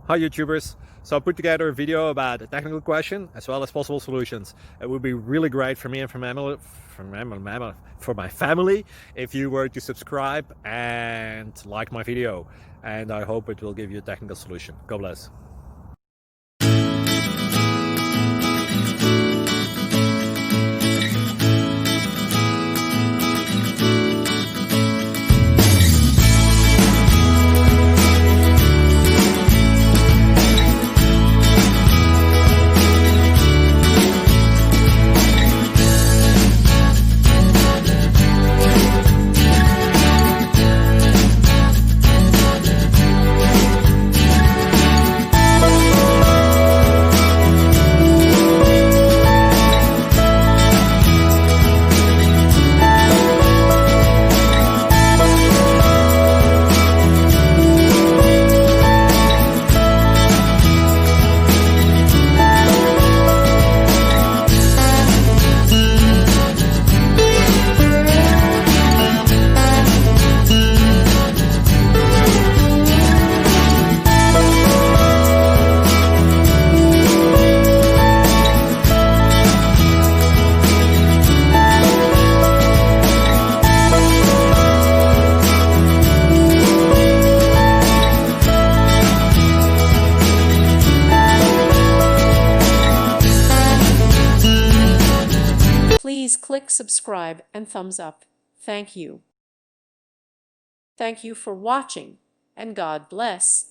Hi YouTubers! So I put together a video about a technical question as well as possible solutions. It would be really great for me and for my family if you were to subscribe and like my video, and I hope it will give you a technical solution. God bless. Please click subscribe and thumbs up. Thank you. Thank you for watching, and God bless.